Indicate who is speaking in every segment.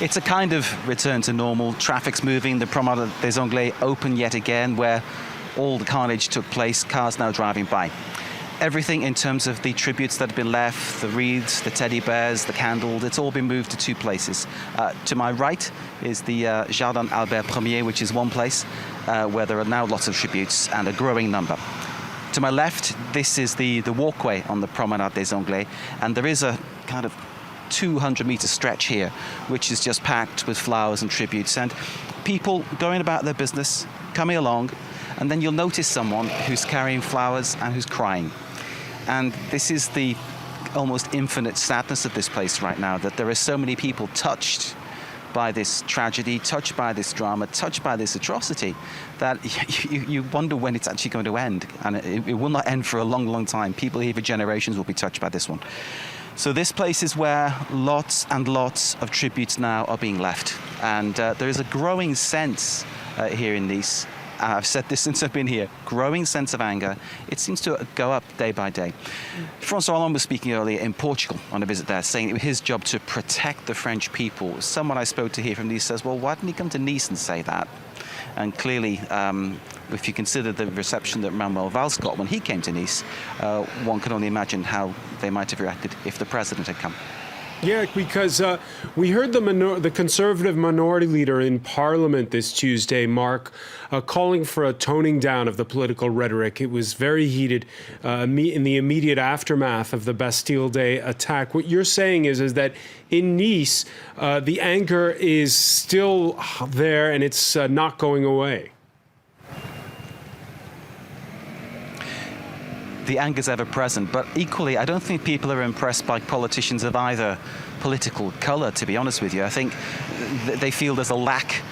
Speaker 1: It's a kind of return to normal. Traffic's moving. The Promenade des Anglais open yet again, where all the carnage took place. Cars now driving by. Everything in terms of the tributes that have been left, the wreaths, the teddy bears, the candles, it's all been moved to two places. To my right is the Jardin Albert Ier, which is one place where there are now lots of tributes and a growing number. To my left, this is the walkway on the Promenade des Anglais, and there is a kind of 200-meter stretch here, which is just packed with flowers and tributes, and people going about their business, coming along, and then you'll notice someone who's carrying flowers and who's crying. And this is the almost infinite sadness of this place right now, that there are so many people touched by this tragedy, touched by this drama, touched by this atrocity, that you wonder when it's actually going to end. And it will not end for a long, long time. People here for generations will be touched by this one. So this place is where lots and lots of tributes now are being left. And there is a growing sense here in Nice. I've said this since I've been here, growing sense of anger. It seems to go up day by day. François Hollande was speaking earlier in Portugal on a visit there, saying it was his job to protect the French people. Someone I spoke to here from Nice says, well, why didn't he come to Nice and say that? And clearly, if you consider the reception that Manuel Valls got when he came to Nice, one can only imagine how they might have reacted if the president had come.
Speaker 2: Yeah, because we heard the Conservative minority leader in Parliament this Tuesday, Mark, calling for a toning down of the political rhetoric. It was very heated in the immediate aftermath of the Bastille Day attack. What you're saying is that in Nice, the anger is still there and it's not going away.
Speaker 1: The anger's ever present, but equally, I don't think people are impressed by politicians of either political colour, to be honest with you. I think they feel there's a lack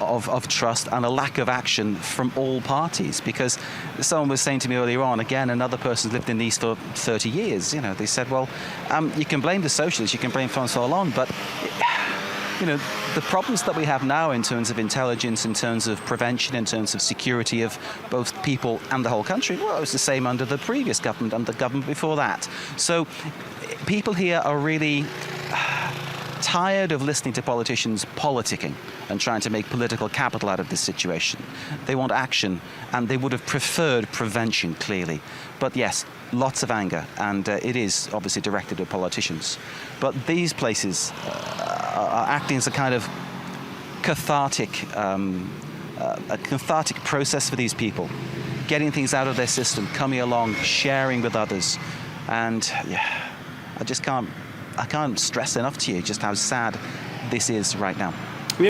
Speaker 1: of trust and a lack of action from all parties, because someone was saying to me earlier on, again, another person's lived in Nice for 30 years, you know, they said, well, you can blame the socialists, you can blame François Hollande, but you know, the problems that we have now in terms of intelligence, in terms of prevention, in terms of security of both people and the whole country, well, it was the same under the previous government and the government before that. So people here are really tired of listening to politicians politicking and trying to make political capital out of this situation. They want action, and they would have preferred prevention, clearly. But yes, lots of anger, and it is obviously directed at politicians. But these places are acting as a kind of cathartic process for these people, getting things out of their system, coming along, sharing with others. And yeah, I can't stress enough to you just how sad this is right now.